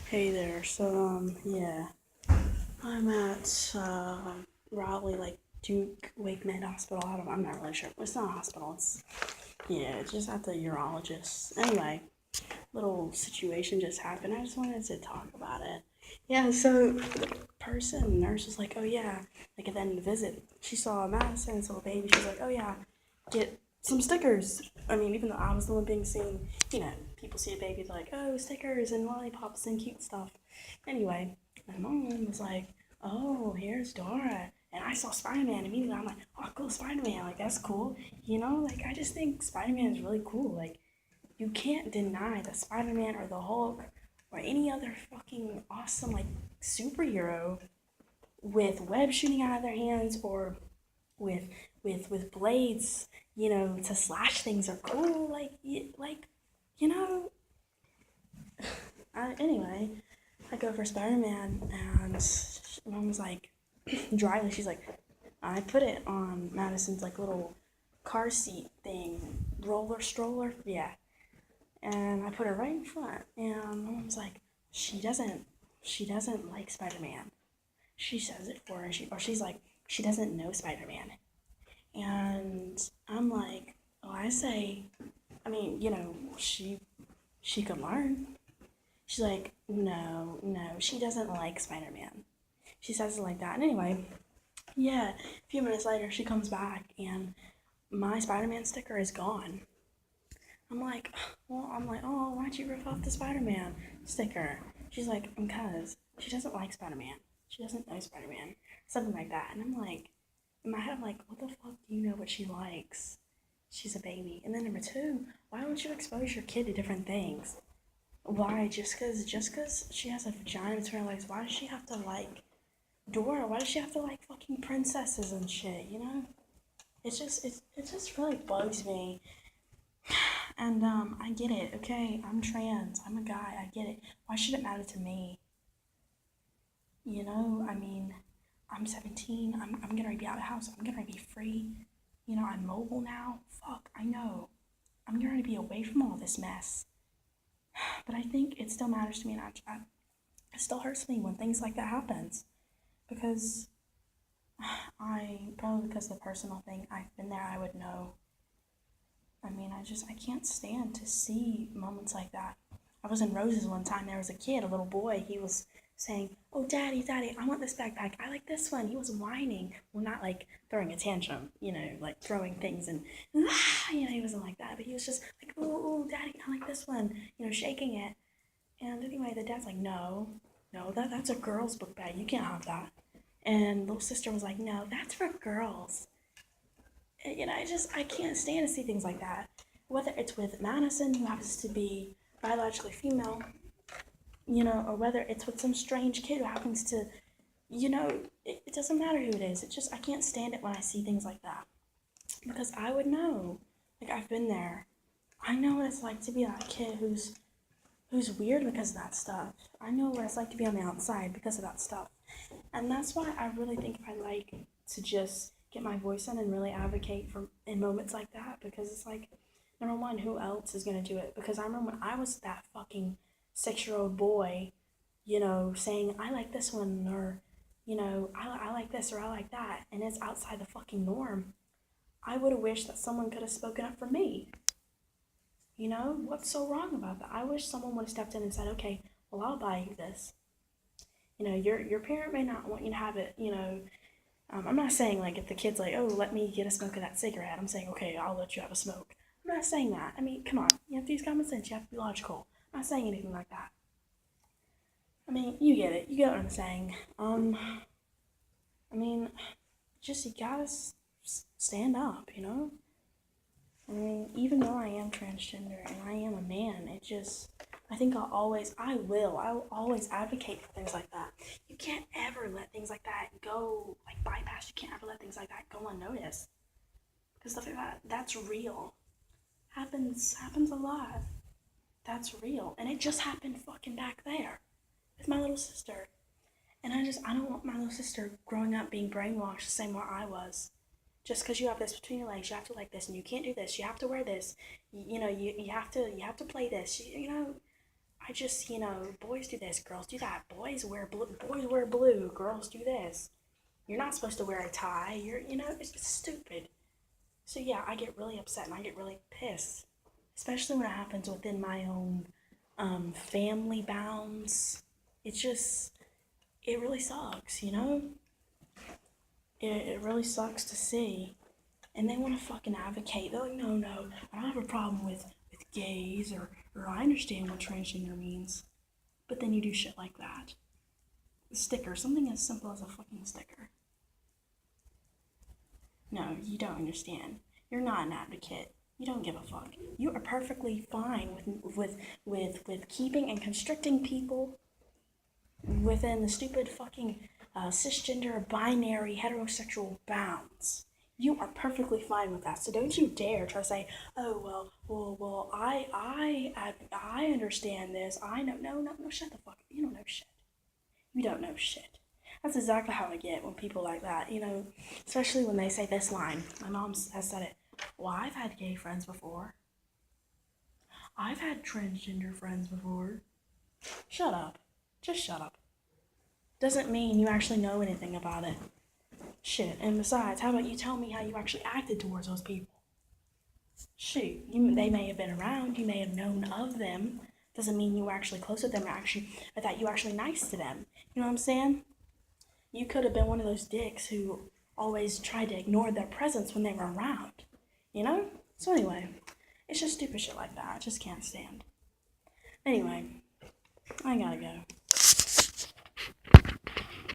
Hey there. Yeah, I'm at Raleigh, like Duke Wake Med Hospital. I'm not really sure. It's not a hospital. It's just at the urologist. Anyway, little situation just happened. I just wanted to talk about it. Yeah, so the nurse was like, oh yeah, like at the end of the visit, she saw Madison, saw a baby. She's like, oh yeah, get some stickers. I mean, even though I was the one being seen, people see a baby, they're like, oh, stickers and lollipops and cute stuff. Anyway, my mom was like, oh, here's Dora. And I saw Spider Man immediately. I'm like, oh, cool, Spider Man. Like, that's cool. Like, I just think Spider Man is really cool. Like, you can't deny that Spider Man or the Hulk or any other fucking awesome, like, superhero with webs shooting out of their hands or with with blades, to slash things are cool. You know. Anyway, I go for Spider Man, and mom was like, dryly, she's like, I put it on Madison's like little car seat thing, roller stroller, yeah, and I put her right in front, and mom's like, she doesn't like Spider Man. She says it for her, she's like, she doesn't know Spider Man. And I'm like, oh, I say, I mean, she could learn. She's like, no, no, she doesn't like Spider Man. She says it like that. And anyway, yeah, a few minutes later, she comes back and my Spider Man sticker is gone. I'm like, oh, why'd you rip off the Spider Man sticker? She's like, because she doesn't like Spider Man. She doesn't know Spider Man. Something like that. And I'm like, in my head, I'm like, what the fuck do you know what she likes? She's a baby. And then number two, why don't you expose your kid to different things? Why just cause she has a vagina between her legs? Why does she have to like Dora? Why does she have to like fucking princesses and shit? It just really bugs me. And I get it. Okay, I'm trans. I'm a guy. I get it. Why should it matter to me? I mean, I'm 17. I'm gonna be out of the house. I'm gonna be free. I'm mobile now. Fuck, I know. I'm gonna be away from all this mess. But I think it still matters to me, and it still hurts me when things like that happens because I probably because of the personal thing. I've been there. I would know. I mean, I can't stand to see moments like that. I was in Roses one time. There was a kid, a little boy. He was saying, "Oh, daddy, daddy, I want this backpack. I like this one." He was whining. Well, not like throwing a tantrum, like throwing things and he wasn't like that. But he was just like, "Oh, oh, daddy, I like this one." Shaking it. And anyway, the dad's like, "No, no, that's a girl's book bag. You can't have that." And little sister was like, "No, that's for girls." I can't stand to see things like that. Whether it's with Madison, who happens to be biologically female, or whether it's with some strange kid who happens to, it doesn't matter who it is. I can't stand it when I see things like that. Because I would know. Like, I've been there. I know what it's like to be that kid who's weird because of that stuff. I know what it's like to be on the outside because of that stuff. And that's why I really think I like to just get my voice in and really advocate for in moments like that because it's like, number one, who else is gonna do it? Because I remember when I was that fucking 6-year-old boy, saying I like this one or I like this or I like that, and it's outside the fucking norm. I would have wished that someone could have spoken up for me. What's so wrong about that? I wish someone would have stepped in and said, okay, well, I'll buy you this. Your parent may not want you to have it. I'm not saying like if the kid's like, oh, let me get a smoke of that cigarette. I'm saying, okay, I'll let you have a smoke. I'm not saying that. I mean, come on, you have to use common sense. You have to be logical. I'm not saying anything like that. I mean, you get it. You get what I'm saying. I mean, just you gotta stand up. I mean, even though I am transgender and I am a man, I think I'll always advocate for things like that. You can't ever let things like that go, like bypass. You can't ever let things like that go unnoticed. Because stuff like that's real. Happens a lot. That's real. And it just happened fucking back there with my little sister. And I don't want my little sister growing up being brainwashed the same way I was. Just because you have this between your legs, you have to like this, and you can't do this. You have to wear this. You have to play this. I just, boys do this, girls do that. Boys wear blue, girls do this. You're not supposed to wear a tie. It's just stupid. So yeah, I get really upset and I get really pissed, especially when it happens within my own family bounds. It really sucks. It really sucks to see. And they want to fucking advocate. They're like, no, I don't have a problem with gays or I understand what transgender means. But then you do shit like that. A sticker, something as simple as a fucking sticker. No, you don't understand. You're not an advocate. You don't give a fuck. You are perfectly fine with keeping and constricting people within the stupid fucking cisgender, binary, heterosexual bounds. You are perfectly fine with that. So don't you dare try to say, oh well, I understand this. I know. No, shut the fuck up. You don't know shit. You don't know shit. That's exactly how I get when people like that, especially when they say this line. My mom has said it. Well, I've had gay friends before. I've had transgender friends before. Shut up. Just shut up. Doesn't mean you actually know anything about it. Shit. And besides, how about you tell me how you actually acted towards those people? Shoot. They may have been around. You may have known of them. Doesn't mean you were actually close with them or that you were actually nice to them. You know what I'm saying? You could have been one of those dicks who always tried to ignore their presence when they were around. So anyway, it's just stupid shit like that. I just can't stand. Anyway, I gotta go.